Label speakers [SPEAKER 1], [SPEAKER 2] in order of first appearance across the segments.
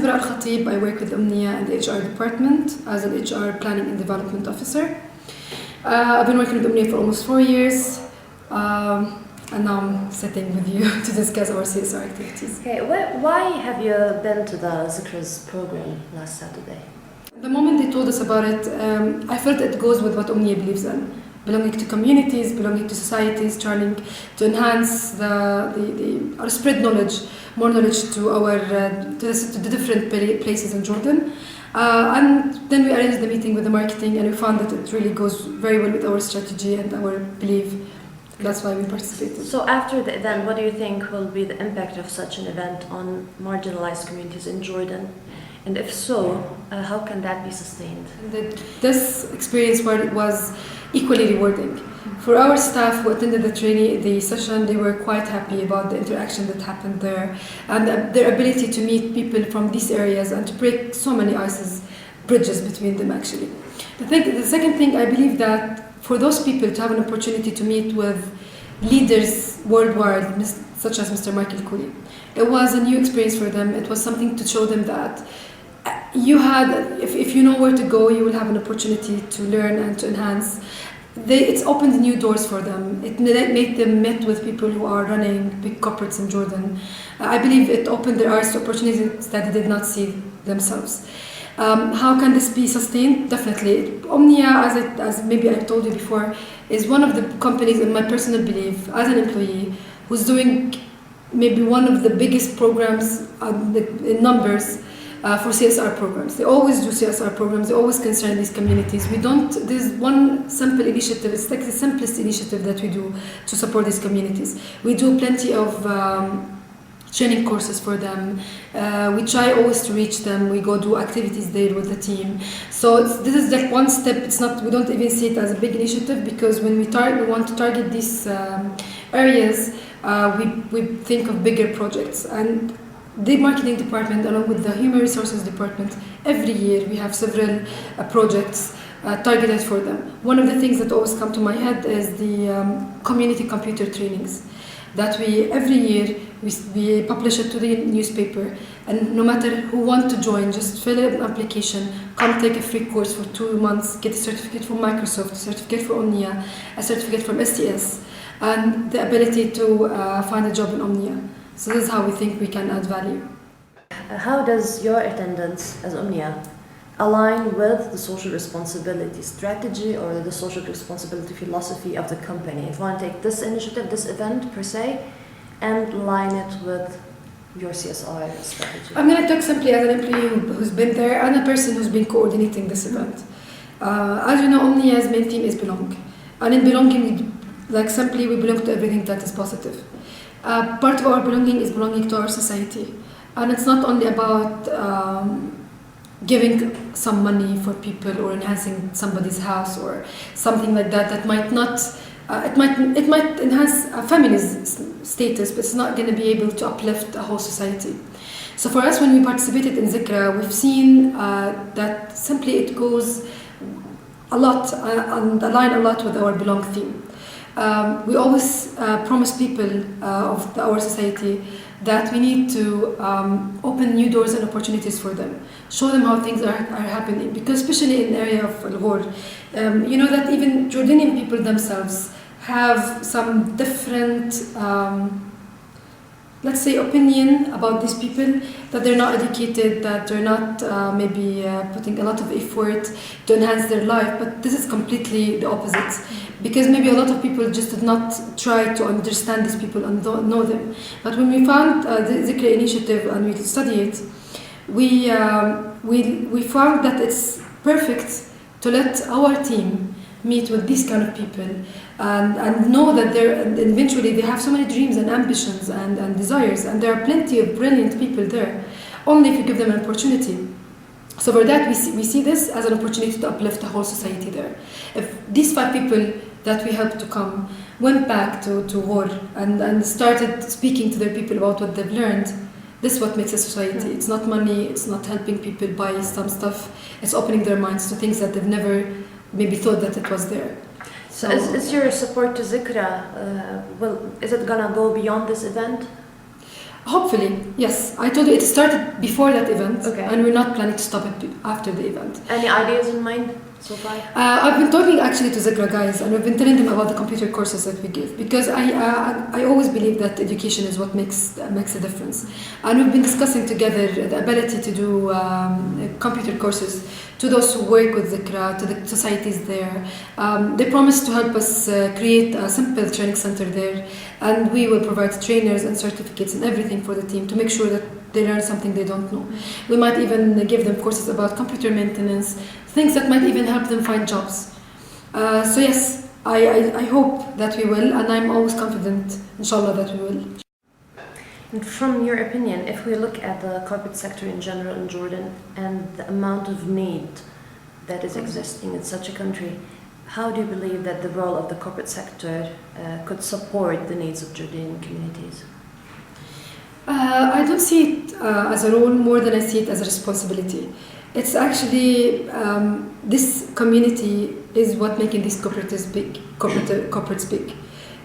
[SPEAKER 1] is Baraa Alkhateeb. I work with Umniah in the HR department as an HR Planning and Development Officer. I've been working with Umniah for almost 4 years, and now I'm sitting with you to discuss our CSR activities.
[SPEAKER 2] Okay, why have you been to the Zikra's program last Saturday?
[SPEAKER 1] The moment they told us about it, I felt it goes with what Umniah believes in. Belonging to communities, belonging to societies, trying to enhance or spread knowledge, more knowledge to the different places in Jordan. And then we arranged the meeting with the marketing, and we found that it really goes very well with our strategy and our belief. That's why we participated.
[SPEAKER 2] So after the event, what do you think will be the impact of such an event on marginalized communities in Jordan? And if so, how can that be sustained?
[SPEAKER 1] This experience was equally rewarding. For our staff who attended the session, they were quite happy about the interaction that happened there and their ability to meet people from these areas and to break so many bridges between them actually. The second thing, I believe that for those people to have an opportunity to meet with leaders worldwide, such as Mr. Michael Cooley, it was a new experience for them. It was something to show them that if you know where to go, you will have an opportunity to learn and to enhance. It's opened new doors for them. It made them meet with people who are running big corporates in Jordan. I believe it opened their eyes to opportunities that they did not see themselves. How can this be sustained? Definitely. Umniah, as maybe I told you before, is one of the companies, in my personal belief, as an employee, who's doing maybe one of the biggest programs in numbers for CSR programs. They always do CSR programs, they always concern these communities. There's one simple initiative, it's like the simplest initiative that we do to support these communities. We do plenty of training courses for them. We try always to reach them. We go do activities there with the team. So this is like one step. We don't even see it as a big initiative, because when we want to target these areas, we think of bigger projects. And the marketing department, along with the human resources department, every year we have several projects targeted for them. One of the things that always come to my head is the community computer trainings that every year we publish it to the newspaper, and no matter who want to join, just fill out an application, come take a free course for 2 months, get a certificate from Microsoft, a certificate from Umniah, a certificate from STS, and the ability to find a job in Umniah. So this is how we think we can add value.
[SPEAKER 2] How does your attendance as Umniah align with the social responsibility strategy or the social responsibility philosophy of the company? If you want to take this initiative, this event per se, and line it with your CSR strategy.
[SPEAKER 1] I'm going to talk simply as an employee who's been there and a person who's been coordinating this event. As you know, Umniah's main theme is belong. And in belonging, simply we belong to everything that is positive. Part of our belonging is belonging to our society. And it's not only about giving some money for people or enhancing somebody's house or something like that. That might not, it might enhance a family's status, but it's not going to be able to uplift a whole society. So for us, when we participated in Zikra, we've seen that simply it goes a lot and align a lot with our belong theme. We always promise people of our society that we need to open new doors and opportunities for them, show them how things are happening, because especially in the area of Al-Ghor, you know that even Jordanian people themselves have some different, let's say, opinion about these people, that they're not educated, that they're not maybe putting a lot of effort to enhance their life, but this is completely the opposite. Because maybe a lot of people just did not try to understand these people and don't know them. But when we found the Zikra initiative and we studied it, we found that it's perfect to let our team meet with these kind of people and know that eventually they have so many dreams and ambitions and desires, and there are plenty of brilliant people there, only if you give them an opportunity. So for that, we see this as an opportunity to uplift the whole society there. If these 5 people that we helped to come went back to Ghor and started speaking to their people about what they've learned, this is what makes a society. It's not money, it's not helping people buy some stuff, it's opening their minds to things that they've never maybe thought that it was there.
[SPEAKER 2] So is your support to Zikra, is it gonna go beyond this event?
[SPEAKER 1] Hopefully, yes. I told you it started before that event,
[SPEAKER 2] Okay.
[SPEAKER 1] and we're not planning to stop it after the event.
[SPEAKER 2] Any ideas in mind so far?
[SPEAKER 1] I've been talking actually to Zikra guys, and we've been telling them about the computer courses that we give, because I always believe that education is what makes a difference. And we've been discussing together the ability to do computer courses to those who work with Zikra, to the societies there. They promised to help us create a simple training center there, and we will provide trainers and certificates and everything for the team to make sure that they learn something they don't know. We might even give them courses about computer maintenance, things that might even help them find jobs. So yes, I hope that we will, and I'm always confident, inshallah, that we will.
[SPEAKER 2] And from your opinion, if we look at the corporate sector in general in Jordan and the amount of need that is existing in such a country, how do you believe that the role of the corporate sector could support the needs of Jordanian communities?
[SPEAKER 1] I don't see it as a role more than I see it as a responsibility. It's actually this community is what making these corporates big. Corporates big.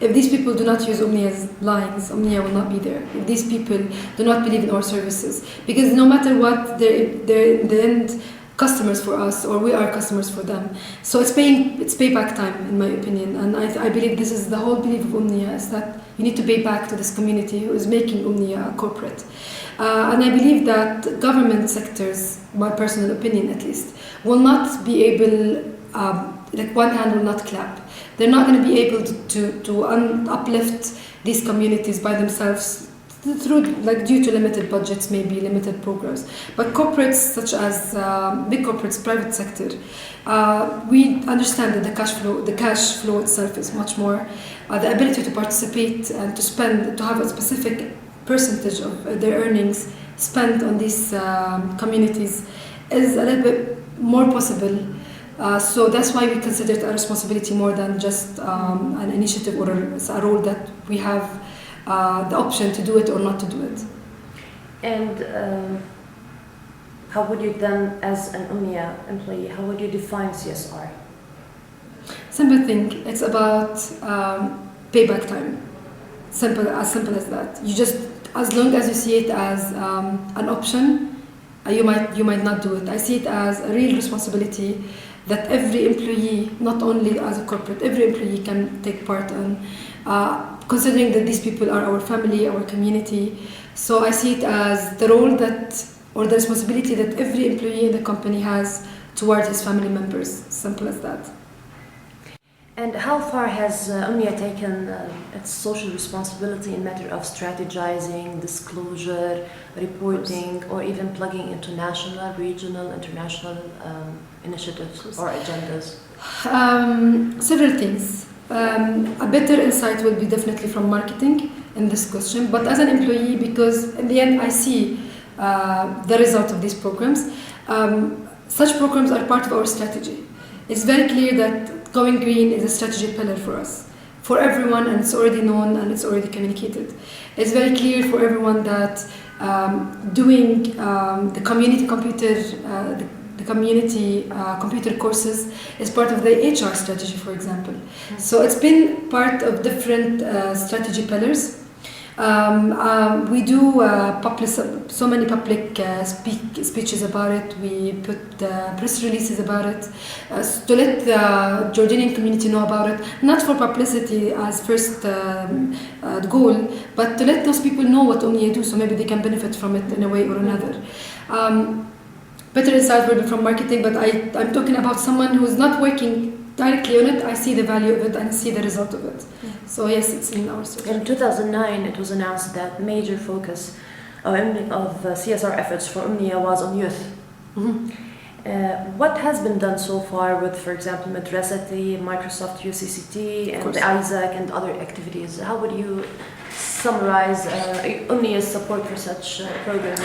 [SPEAKER 1] If these people do not use Umniah's lines, Umniah will not be there. If these people do not believe in our services, because no matter what, they're in the end customers for us, or we are customers for them. So it's payback time, in my opinion. And I believe this is the whole belief of Umniah, is that you need to pay back to this community who is making Umniah a corporate. And I believe that government sectors, my personal opinion at least, will not be able, like one hand will not clap. They're not going to be able to uplift these communities by themselves through, like, due to limited budgets, maybe limited programs. But corporates such as big corporates, private sector, we understand that the cash flow itself is much more. The ability to participate and to spend, to have a specific percentage of their earnings spent on these communities is a little bit more possible. So that's why we consider it a responsibility more than just an initiative or a role that we have the option to do it or not to do it.
[SPEAKER 2] And how would you then, as an Umniah employee, how would you define CSR?
[SPEAKER 1] Simple thing. It's about payback time. Simple as that. You just, as long as you see it as an option, you might not do it. I see it as a real responsibility that every employee, not only as a corporate, every employee can take part in, considering that these people are our family, our community. So I see it as the role that, or the responsibility that every employee in the company has towards his family members. Simple as that.
[SPEAKER 2] And how far has Umniah taken its social responsibility in matter of strategizing, disclosure, reporting, or even plugging into national, regional, international initiatives or agendas?
[SPEAKER 1] Several things. A better insight will be definitely from marketing in this question, but as an employee, because in the end I see the result of these programs, such programs are part of our strategy. It's very clear that going green is a strategic pillar for us, for everyone, and it's already known and it's already communicated. It's very clear for everyone that doing the community computer courses is part of the HR strategy, for example. So it's been part of different strategy pillars. We do so many public speeches about it. We put press releases about it to let the Jordanian community know about it, not for publicity as first goal, but to let those people know what Umniah do, so maybe they can benefit from it in a way or another. Better insight will be from marketing, but I'm talking about someone who is not working directly on it. I see the value of it and see the result of it. So yes, it's in our strategy.
[SPEAKER 2] In 2009, it was announced that major focus of CSR efforts for Umniah was on youth.
[SPEAKER 1] Mm-hmm.
[SPEAKER 2] What has been done so far with, for example, Madrasati, Microsoft UCCT, and Isaac and other activities? How would you summarize Umniah's support for such programs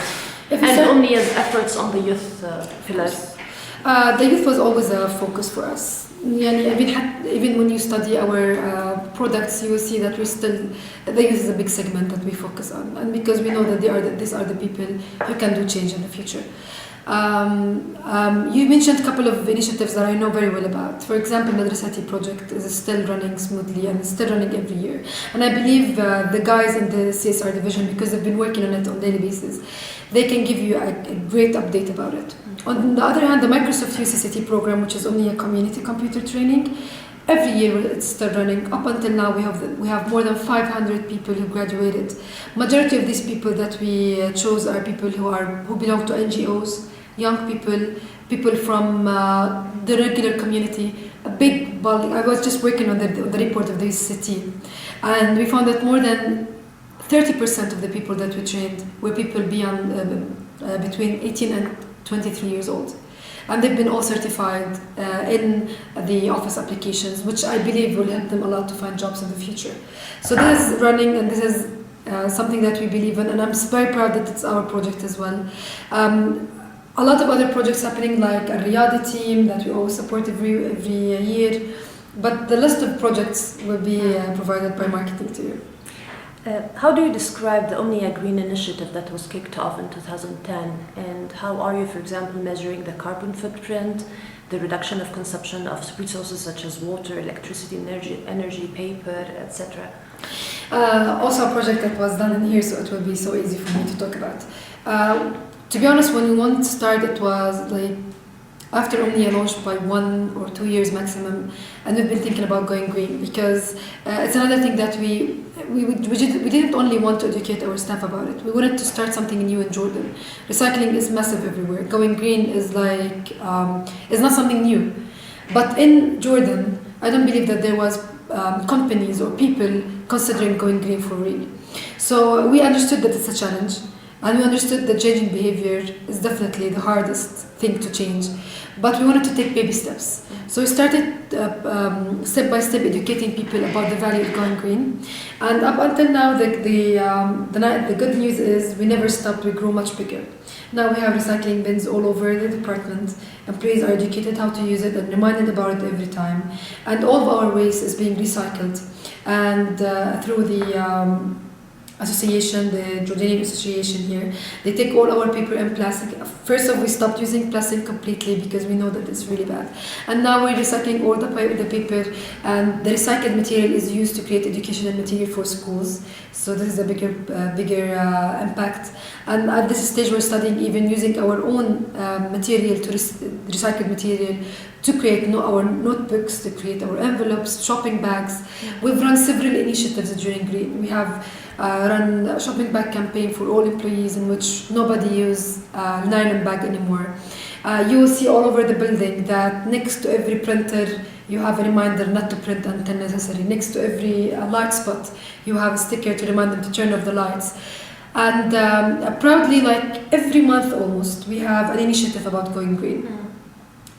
[SPEAKER 2] and Umniah's efforts on the youth pillars?
[SPEAKER 1] The youth was always a focus for us. Even when you study our products, you will see that the youth is a big segment that we focus on, and because we know that these are the people who can do change in the future. You mentioned a couple of initiatives that I know very well about. For example, the Madrasati project is still running smoothly and is still running every year. And I believe the guys in the CSR division, because they've been working on it on a daily basis, they can give you a great update about it. On the other hand, the Microsoft UCCT program, which is only a community computer training, every year it's still running. Up until now, we have more than 500 people who graduated. Majority of these people that we chose are people who belong to NGOs, young people from the regular community. A big bulk. I was just working on the report of the UCCT, and we found that more than 30% of the people that we trained were people between 18 and 23 years old. And they've been all certified in the office applications, which I believe will help them a lot to find jobs in the future. So this is running, and this is something that we believe in, and I'm very proud that it's our project as well. A lot of other projects happening, like a Riyadi team that we always support every year, but the list of projects will be provided by marketing to you.
[SPEAKER 2] How do you describe the Umniah Green Initiative that was kicked off in 2010, and how are you, for example, measuring the carbon footprint, the reduction of consumption of resources such as water, electricity, energy, paper, etc.?
[SPEAKER 1] Also a project that was done in here, so it will be so easy for me to talk about. To be honest, when we wanted to start, it was like after Umniah launched by 1 or 2 years maximum, and we've been thinking about going green, because it's another thing that we didn't only want to educate our staff about it. We wanted to start something new in Jordan. Recycling is massive everywhere. Going green is like is not something new, but in Jordan, I don't believe that there was companies or people considering going green for real. So we understood that it's a challenge. And we understood that changing behavior is definitely the hardest thing to change. But we wanted to take baby steps. So we started step by step educating people about the value of going green. And up until now, the good news is we never stopped, we grew much bigger. Now we have recycling bins all over the department. Employees are educated how to use it and reminded about it every time. And all of our waste is being recycled. And through the association, the Jordanian association here, they take all our paper and plastic. First off, we stopped using plastic completely because we know that it's really bad. And now we're recycling all the paper, and the recycled material is used to create educational material for schools. So this is a bigger impact. And at this stage, we're studying even using our own material, recycled material, to create our notebooks, to create our envelopes, shopping bags. We've run several initiatives during Green. We have run a shopping bag campaign for all employees in which nobody uses nylon bag anymore. You will see all over the building that next to every printer you have a reminder not to print until necessary. Next to every light spot you have a sticker to remind them to turn off the lights. And proudly, like every month almost, we have an initiative about going green.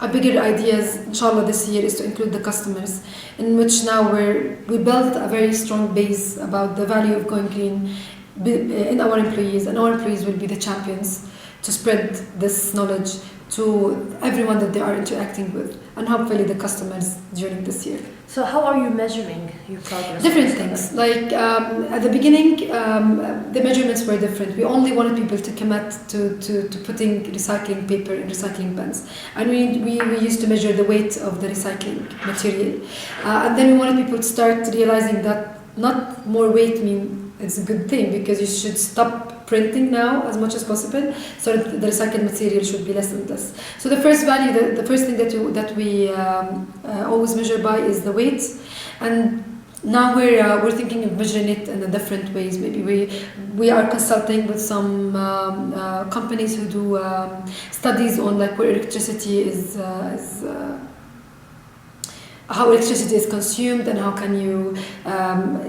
[SPEAKER 1] A bigger idea is, inshallah, this year is to include the customers, in which now we built a very strong base about the value of going green in our employees, and our employees will be the champions to spread this knowledge to everyone that they are interacting with, and hopefully the customers during this year.
[SPEAKER 2] So how are you measuring your progress?
[SPEAKER 1] Different things. Like at the beginning, the measurements were different. We only wanted people to commit to putting recycling paper in recycling bins. And we used to measure the weight of the recycling material. And then we wanted people to start realizing that not more weight means it's a good thing, because you should stop printing now as much as possible, so that the recycled material should be less and less. So the first value, the first thing that we always measure by is the weight, and now we're thinking of measuring it in a different ways. Maybe we are consulting with some companies who do studies on like where electricity is. How electricity is consumed, and how can you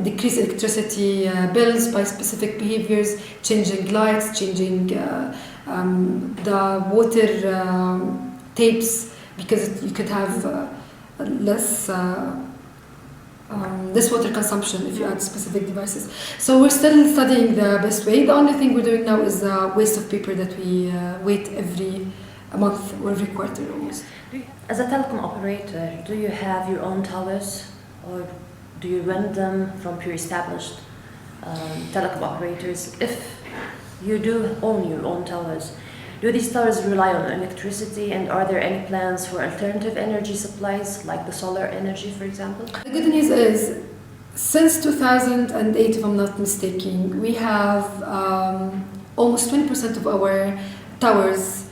[SPEAKER 1] decrease electricity bills by specific behaviors, changing lights, changing the water tapes, because you could have less water consumption if you add specific devices. So we're still studying the best way. The only thing we're doing now is waste of paper that we weight every month or every quarter almost.
[SPEAKER 2] As a telecom operator, do you have your own towers, or do you rent them from pre-established telecom operators? If you do own your own towers, Do these towers rely on electricity, and are there any plans for alternative energy supplies like the solar energy, for example?
[SPEAKER 1] The good news is, since 2008, if I'm not mistaken, we have almost 20% of our towers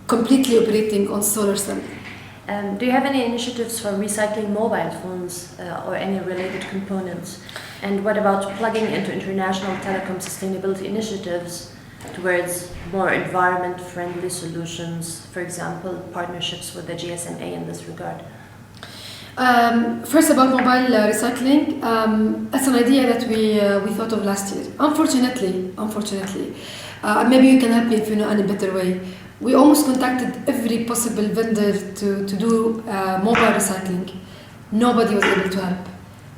[SPEAKER 1] completely operating on solar cell.
[SPEAKER 2] Do you have any initiatives for recycling mobile phones or any related components? And what about plugging into international telecom sustainability initiatives towards more environment-friendly solutions, for example, partnerships with the GSMA in this regard?
[SPEAKER 1] First, about mobile recycling, that's an idea that we thought of last year. Unfortunately, maybe you can help me if you know any better way. We almost contacted every possible vendor to do mobile recycling. Nobody was able to help.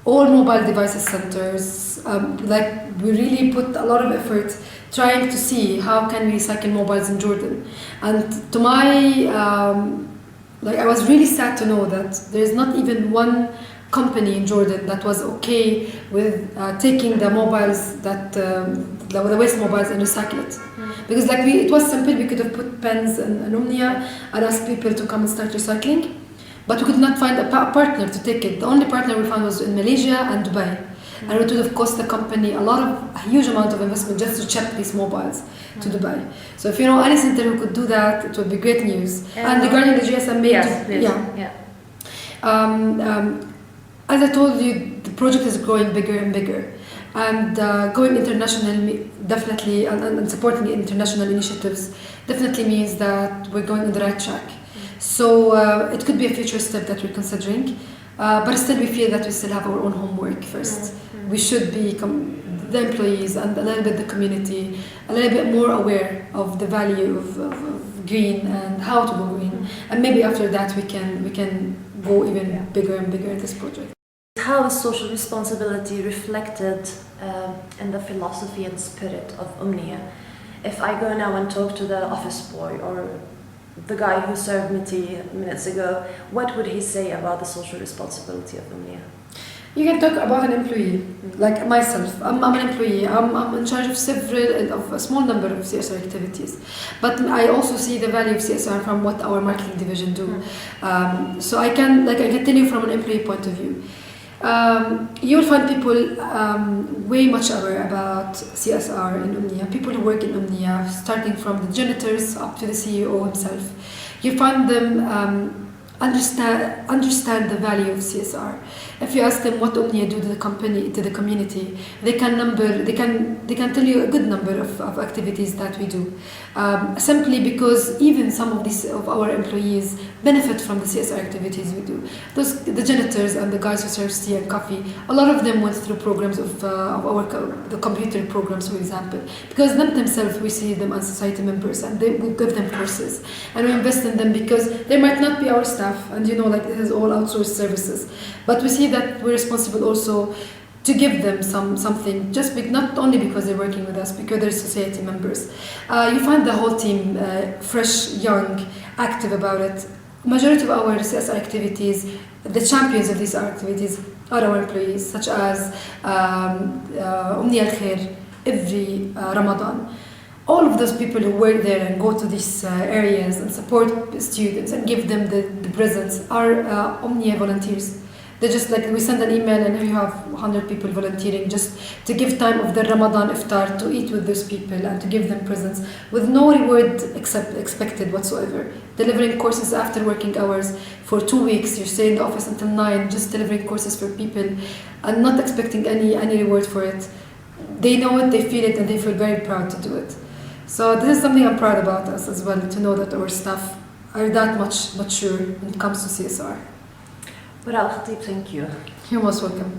[SPEAKER 1] All mobile devices centers, we really put a lot of effort trying to see how can we recycle mobiles in Jordan. And to my, I was really sad to know that there is not even one company in Jordan that was okay with taking the mobiles the waste mobiles and recycle it. Because it was simple, we could have put pens in Umniah and asked people to come and start recycling, but we could not find a partner to take it. The only partner we found was in Malaysia and Dubai, and it would have cost the company a huge amount of investment just to ship these mobiles to Dubai. So if you know any center who could do that, it would be great news. And regarding the GSMA, as I told you, the project is growing bigger and bigger. And going international definitely, and supporting international initiatives definitely means that we're going on the right track. So it could be a future step that we're considering, but still we feel that we still have our own homework first. We should become the employees and a little bit the community, a little bit more aware of the value of green and how to go green. And maybe after that we can go even bigger and bigger in this project.
[SPEAKER 2] How is social responsibility reflected in the philosophy and spirit of Umniah? If I go now and talk to the office boy or the guy who served me tea minutes ago, what would he say about the social responsibility of Umniah?
[SPEAKER 1] You can talk about an employee, like myself. I'm an employee. I'm in charge of a small number of CSR activities, but I also see the value of CSR from what our marketing division do. So I can tell you from an employee point of view. You will find people way much aware about CSR in Umniah, people who work in Umniah, starting from the janitors up to the CEO himself. You find them understand the value of CSR. If you ask them what Umniah do to the community, they can tell you a good number of activities that we do. Simply because even some of our employees benefit from the CSR activities we do. The janitors and the guys who serve tea and coffee, a lot of them went through programs of the computer programs, for example. Because themselves, we see them as society members, and we give them courses, and we invest in them because they might not be our staff, and this is all outsourced services. But we see that we're responsible also to give them something, not only because they're working with us, because they're society members. You find the whole team fresh, young, active about it. Majority of our CSR activities, the champions of these activities are our employees, such as Umniah every Ramadan. All of those people who work there and go to these areas and support students and give them the presents are Umniah volunteers. They just we send an email and you have 100 people volunteering just to give time of the Ramadan iftar to eat with those people and to give them presents with no reward expected whatsoever. Delivering courses after working hours for 2 weeks. You stay in the office until 9, just delivering courses for people and not expecting any reward for it. They know it, they feel it, and they feel very proud to do it. So this is something I'm proud about us as well, to know that our staff are that much mature when it comes to CSR.
[SPEAKER 2] Baraa, Alkhateeb, thank you.
[SPEAKER 1] You're most welcome.